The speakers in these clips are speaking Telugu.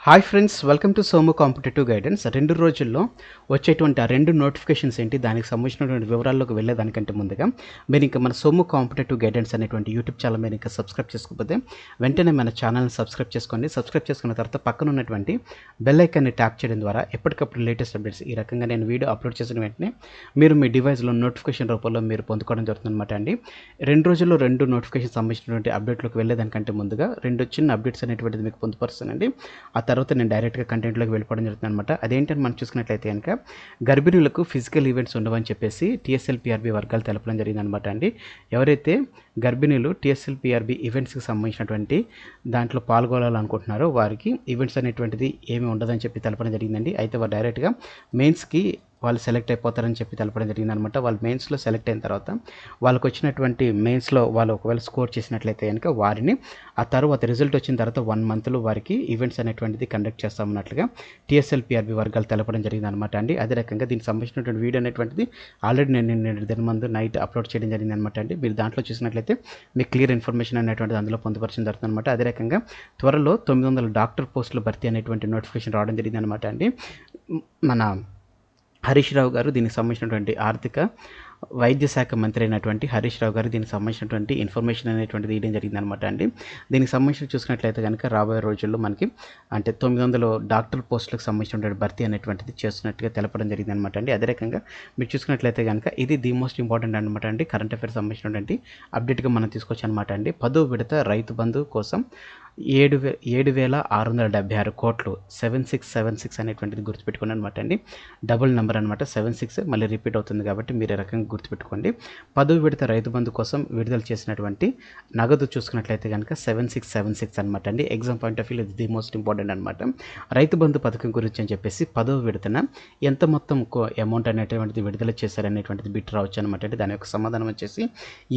Hi friends, welcome to Somu competitive guidance. 2 రోజుల్లో వచ్చేటువంటి ఆ 2 నోటిఫికేషన్స్ ఏంటి, దానికి సంబంధించినటువంటి వివరాల్లోకి వెళ్ళేదానికంటే ముందుగా మీరు ఇంకా మన సోము కాంపిటేటివ్ గైడెన్స్ అనేటువంటి యూట్యూబ్ ఛానల్ మీరు ఇంకా సబ్స్క్రైబ్ చేసుకోకపోతే వెంటనే మన ఛానల్ని సబ్స్క్రైబ్ చేసుకోండి. సబ్స్క్రైబ్ చేసుకున్న తర్వాత పక్కన ఉన్నటువంటి బెల్ ఐకాన్ని ట్యాప్ చేయడం ద్వారా ఎప్పటికప్పుడు లేటెస్ట్ అప్డేట్స్ ఈ రకంగా నేను వీడియో అప్లోడ్ చేసిన వెంటనే మీరు మీ డివైస్లో నోటిఫికేషన్ రూపంలో మీరు పొందుకోవడం జరుగుతుంది అనమాట అండి. 2 రోజుల్లో 2 నోటిఫికేషన్ సంబంధించినటువంటి అప్డేట్లోకి వెళ్ళేదానికంటే ముందుగా 2 చిన్న అప్డేట్స్ అనేటువంటిది మీకు పొందుపరుస్తానండి. ఆ తర్వాత నేను డైరెక్ట్గా కంటెంట్లోకి వెళ్ళిపోవడం జరుగుతుంది అనమాట. అదేంటని మనం చూసుకున్నట్లయితే కనుక గర్భిణులకు ఫిజికల్ ఈవెంట్స్ ఉండవని చెప్పేసి TSLPRB వర్గాలు తెలపడం జరిగింది అనమాట అండి. ఎవరైతే గర్భిణులు TSLPRB ఈవెంట్స్కి సంబంధించినటువంటి దాంట్లో పాల్గొనాలనుకుంటున్నారో వారికి ఈవెంట్స్ అనేటువంటిది ఏమీ ఉండదని చెప్పి తెలపడం జరిగిందండి. అయితే వారు డైరెక్ట్గా మెయిన్స్కి వాళ్ళు సెలెక్ట్ అయిపోతారని చెప్పి తెలపడం జరిగింది అనమాట. వాళ్ళు మెయిన్స్లో సెలెక్ట్ అయిన తర్వాత వాళ్ళకు వచ్చినటువంటి మెయిన్స్లో వాళ్ళు ఒకవేళ స్కోర్ చేసినట్లయితే కనుక వారిని ఆ తర్వాత రిజల్ట్ వచ్చిన తర్వాత 1 మంత్లో వారికి ఈవెంట్స్ అనేటువంటిది కండక్ట్ చేస్తామన్నట్లుగా TSLPRB వర్గాలు తెలపడం జరిగింది అనమాట అండి. అదే రకంగా దీనికి సంబంధించినటువంటి వీడియో అనేటువంటిది ఆల్రెడీ నేను దీని ముందు నైట్ అప్లోడ్ చేయడం జరిగింది అనమాట అండి. మీరు దాంట్లో చూసినట్లయితే మీకు క్లియర్ ఇన్ఫర్మేషన్ అనేటువంటిది అందులో పొందుపరచడం జరుగుతుంది అనమాట. అదే రకంగా త్వరలో 900 డాక్టర్ పోస్టుల భర్తీ అనేటువంటి నోటిఫికేషన్ రావడం జరిగింది అనమాట అండి. మన హరీష్ రావు గారు దీనికి సంబంధించినటువంటి ఆర్థిక వైద్య శాఖ మంత్రి అయినటువంటి హరీష్ రావు గారు దీనికి సంబంధించినటువంటి ఇన్ఫర్మేషన్ అనేటువంటిది ఇవ్వడం జరిగింది అనమాట అండి. దీనికి సంబంధించి చూసుకున్నట్లయితే కనుక రాబోయే రోజుల్లో మనకి అంటే 900 డాక్టర్ పోస్టులకు సంబంధించినటువంటి భర్తీ అనేటువంటిది చేస్తున్నట్టుగా తెలపడం జరిగింది అనమాట అండి. అదే రకంగా మీరు చూసుకున్నట్లయితే కనుక ఇది ది మోస్ట్ ఇంపార్టెంట్ అనమాట అండి. కరెంట్ అఫైర్స్ సంబంధించినటువంటి అప్డేట్గా మనం తీసుకొచ్చి అనమాట అండి. 10వ విడత రైతు బంధు కోసం 7,676 కోట్లు 7676 అనేటువంటిది గుర్తుపెట్టుకోండి అనమాట అండి. డబుల్ నెంబర్ అనమాట, 76 మళ్ళీ రిపీట్ అవుతుంది కాబట్టి మీరు ఈ రకంగా గుర్తుపెట్టుకోండి. 10వ విడత రైతు బంధు కోసం విడుదల చేసినటువంటి నగదు చూసుకున్నట్లయితే కనుక 7676 అనమాట అండి. ఎగ్జామ్ పాయింట్ ఆఫ్ వ్యూ ఇది ది మోస్ట్ ఇంపార్టెంట్ అనమాట. రైతు బంధు పథకం గురించి అని చెప్పేసి 10వ విడతన ఎంత మొత్తం అమౌంట్ అనేటువంటిది విడుదల చేశారనేటువంటిది బిట్ రావచ్చు అనమాట అండి. దాని యొక్క సమాధానం వచ్చేసి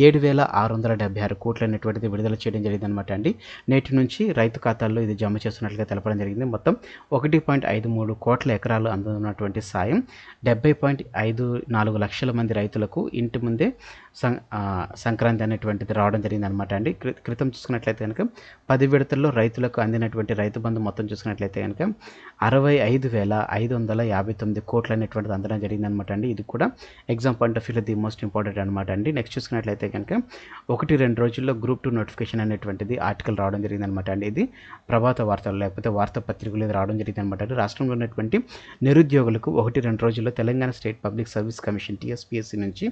7,676 కోట్లు అనేటువంటిది విడుదల చేయడం జరిగింది అనమాట అండి. నేటి నుంచి రైతు ఖాతాల్లో ఇది జమ చేస్తున్నట్లుగా తెలపడం జరిగింది. మొత్తం 1.53 కోట్ల ఎకరాలు అందుతున్నటువంటి సాయం 70.54 లక్షల మంది రైతులకు ఇంటి ముందే సంక్రాంతి అనేటువంటిది రావడం జరిగింది అనమాట అండి. క్రితం చూసుకున్నట్లయితే కనుక 10 విడతల్లో రైతులకు అందినటువంటి రైతు బంధు మొత్తం చూసుకున్నట్లయితే కనుక 65,559 కోట్లు అనేటువంటిది అందడం జరిగింది అనమాట అండి. ఇది కూడా ఎగ్జామ్ పాయింట్ ఆఫ్ వ్యూలో ది మోస్ట్ ఇంపార్టెంట్ అనమాట అండి. నెక్స్ట్ చూసుకున్నట్లయితే కనుక 1-2 రోజుల్లో గ్రూప్ 2 నోటిఫికేషన్ అనేటువంటిది ఆర్టికల్ రావడం జరిగింది అనమాట అండి. ఇది ప్రభాత వార్తలు లేకపోతే వార్తాపత్రికలు ఇది రావడం జరిగింది అనమాట అండి. రాష్ట్రంలో ఉన్నటువంటి నిరుద్యోగులకు 1-2 రోజుల్లో Telangana state public service commission TSPSC నుంచి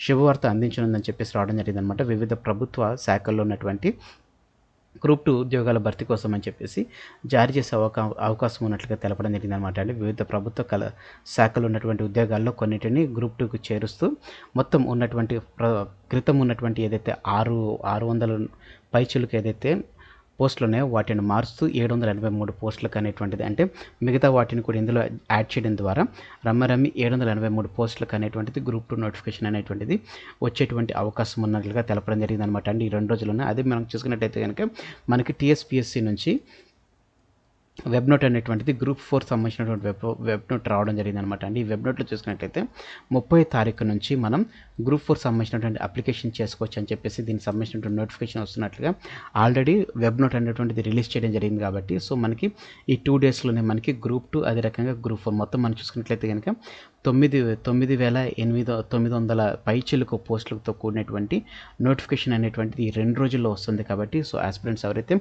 శుభవార్త అందించనుందని చెప్పేసి రావడం జరిగింది అనమాట. వివిధ ప్రభుత్వ శాఖల్లో ఉన్నటువంటి గ్రూప్ 2 ఉద్యోగాల భర్తీ కోసం అని చెప్పేసి జారీ చేసే అవకాశం ఉన్నట్లుగా తెలపడం జరిగింది అనమాట అండి. వివిధ ప్రభుత్వ శాఖలు ఉన్నటువంటి ఉద్యోగాల్లో కొన్నిటిని గ్రూప్ 2కు చేరుస్తూ మొత్తం ఉన్నటువంటి క్రితం ఉన్నటువంటి ఏదైతే 600 పైచులకు ఏదైతే పోస్టులు ఉన్నాయో వాటిని మారుస్తూ 783 పోస్టులకు అనేటువంటిది, అంటే మిగతా వాటిని కూడా ఇందులో యాడ్ చేయడం ద్వారా రమ్మరమ్మి 783 పోస్టులకు అనేటువంటిది గ్రూప్ 2 నోటిఫికేషన్ అనేటువంటిది వచ్చేటువంటి అవకాశం ఉన్నట్లుగా తెలపడం జరిగింది అనమాట అండి ఈ 2 రోజుల్లోనే. అదే మనం చూసుకున్నట్టయితే కనుక మనకి TSPSC నుంచి వెబ్ నోట్ అనేటువంటిది గ్రూప్ 4 సంబంధించినటువంటి వెబ్ నోట్ రావడం జరిగింది అనమాట అండి. ఈ వెబ్ నోట్లో చూసుకున్నట్లయితే 30వ తారీఖు నుంచి మనం గ్రూప్ 4 సంబంధించినటువంటి అప్లికేషన్ చేసుకోవచ్చు అని చెప్పేసి దీనికి సంబంధించినటువంటి నోటిఫికేషన్ వస్తున్నట్లుగా ఆల్రెడీ వెబ్ నోట్ అనేటువంటిది రిలీజ్ చేయడం జరిగింది కాబట్టి సో మనకి ఈ 2 డేస్లోనే మనకి గ్రూప్ 2 అదే రకంగా గ్రూప్ 4 మొత్తం మనం చూసుకున్నట్లయితే కనుక 9,900 పైచిలుకు పోస్టులతో కూడినటువంటి నోటిఫికేషన్ అనేటువంటిది ఈ 2 రోజుల్లో వస్తుంది కాబట్టి సో ఆస్పిరెంట్స్ ఎవరైతే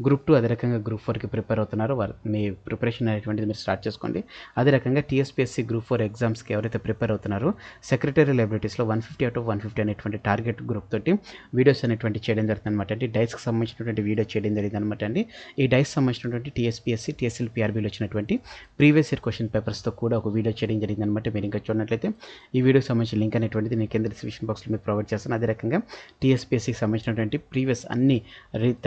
గ్రూప్ 2 అదే రకంగా గ్రూప్ 4కి ప్రిపేర్ అవుతున్నారో మీ ప్రిపరేషన్ అనేటువంటిది మీరు స్టార్ట్ చేసుకోండి. అదే రకంగా TSPSC గ్రూప్ 4 ఎగ్జామ్స్కి ఎవరైతే ప్రిపేర్ అవుతున్నారో సెక్రటరియల్ ఎబిలిటీస్లో 150/150 అనేటువంటి టార్గెట్ గ్రూప్ తోటి వీడియోస్ అనేటువంటి చేయడం జరుగుతుంది అనమాట అండి. డైస్కి సంబంధించినటువంటి వీడియో చేయడం జరిగింది అనమాట అండి. ఈ డైస్ సంబంధించినటువంటి TSPSC TSLPRBలో వచ్చినటువంటి ప్రీవియస్ ఇయర్ క్వశ్చన్ పేపర్స్తో కూడా ఒక వీడియో చేయడం జరిగింది అనమాట. మీరు ఇంకా చూడనట్లయితే ఈ వీడియోకి సంబంధించిన లింక్ అనేటువంటిది నేను కింద డిస్క్రిప్షన్ బాక్స్లో మీకు ప్రొవైడ్ చేస్తాను. అదే రకంగా TSPSCకి సంబంధించినటువంటి ప్రీవియస్ అన్ని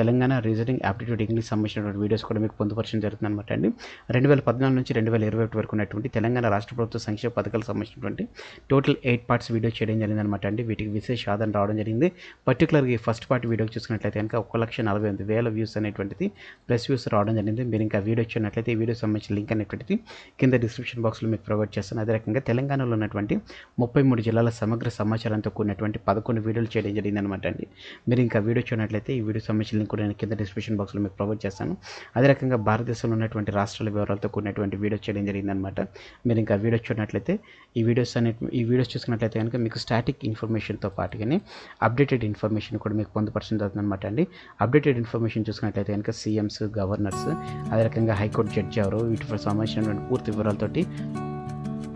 తెలంగాణ రీజనింగ్ ఆప్టిట్యూడ్ ఇంగ్లీష్ సంబంధించినటువంటి వీడియోస్ కూడా మీకు పొందుపరచడం జరుగుతుంది అనమాట అండి. 2014 నుంచి 2021 వరకు ఉన్నటువంటి తెలంగాణ రాష్ట్ర ప్రభుత్వ సంక్షేమ పథకాలకు సంబంధించినటువంటి టోటల్ 8 పార్ట్స్ వీడియో చేయడం జరిగింది అనమాట అండి. వీటికి విశేష ఆదరణ రావడం జరిగింది. పర్టికులర్గా ఈ ఫస్ట్ పార్ట్ వీడియోకి చూసుకున్నట్లయితే కనుక 1,48,000 వ్యూస్ అనేటువంటిది ప్లస్ వ్యూస్ రావడం జరిగింది. మీరు ఇంకా వీడియో చూసినట్లయితే ఈ వీడియో సంబంధించిన లింక్ అనేటువంటిది కింద డిస్క్రిప్షన్ బాక్స్లో మీకు ప్రొవైడ్ చేస్తాను. అదే రకంగా రకంగా తెలంగాణలో ఉన్నటువంటి 33 జిల్లాల సమగ్ర సమాచారంతో కూడినటువంటి 11 వీడియోలు చేయడం జరిగిందనమాట అండి. మీరు ఇంకా వీడియో చూడనట్లయితే ఈ వీడియో సంబంధించిన లింక్ కూడా నేను కింద డిస్క్రిప్షన్ బాక్స్లో మీకు ప్రొవైడ్ చేస్తాను. అదే రకంగా భారతదేశంలో ఉన్నటువంటి రాష్ట్రాల వివరాలతో కూడినటువంటి వీడియో చేయడం జరిగిందనమాట. మీరు ఇంకా వీడియో చూడనట్లయితే ఈ వీడియోస్ చూసుకున్నట్లయితే కనుక మీకు స్టాటిక్ ఇన్ఫర్మేషన్తో పాటుగానే అప్డేటెడ్ ఇన్ఫర్మేషన్ కూడా మీకు పొందుపరచుతుందన్నమాట అండి. అప్డేటెడ్ ఇన్ఫర్మేషన్ చూసుకున్నట్లయితే కనుక సీఎంస్, గవర్నర్స్, అదే రకంగా హైకోర్టు జడ్జి ఎవరు, వీటికి సంబంధించినటువంటి పూర్తి వివరాలతోటి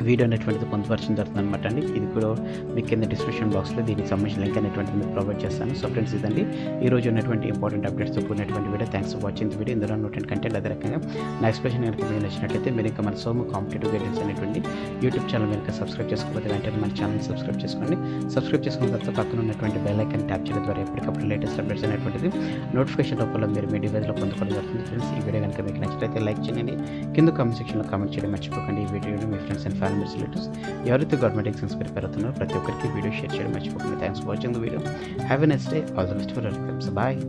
వీడియో అనేటువంటిది పొందుపరచడం జరుగుతుంది అనమాట అండి. ఇది కూడా మీకు కింద డిస్క్రిప్షన్ బాక్స్లో దీనికి సంబంధించిన లింక్ అనేటువంటిది మీకు ప్రొవైడ్ చేస్తాను. సో ఫ్రెండ్స్, ఇదండి ఈరోజు ఉన్నటువంటి ఇంపార్టెంట్ అప్డేట్స్తో కూడినటువంటి video. Thanks for watching the video. ఇందులో ఉన్నటువంటి కంటెంట్ అదే రకంగా నా ఎక్స్ప్లెనేషన్ కనుక మీకు నచ్చినట్లయితే మీరు ఇంకా మన సోము కాంపిటేటివ్ గైడెన్స్ అనేటువంటి యూట్యూబ్ ఛానల్ కనుక సబ్స్క్రైబ్ చేసుకోకపోతే వెంటనే మన ఛానల్ సబ్స్క్రైబ్ చేసుకోండి. సబ్స్క్రైబ్ చేసుకున్న తర్వాత పక్కన ఉన్నటువంటి బెల్ ఐకాన్ ట్యాప్ చేయడం ద్వారా ఎప్పటికప్పుడు లేటెస్ట్ అప్డేట్స్ అనేటువంటిది నోటిఫికేషన్ రూపంలో మీరు మీ డివైస్లో పొందుకోవడం జరుగుతుంది. ఫ్రెండ్స్, ఈ వీడియో కనుక మీకు నచ్చినట్లయితే లైక్ చేయండి. కింద కామెంట్ సెక్షన్లో కామెంట్ చేయడం మర్చిపోకండి. ఈ వీడియోని మీ ఫ్రెండ్స్ అండ్ ఫ్యామిలీస్, రిలేటివ్స్ ఎవరైతే గవర్నమెంట్ ఎగ్జామ్స్ ప్రిపేర్ అవుతున్నారో ప్రతి ఒక్కరికి వీడియో షేర్ చేయడం మర్చిపోకండి. Thanks for watching the video. Have a nice day. All the best for your exams. Bye.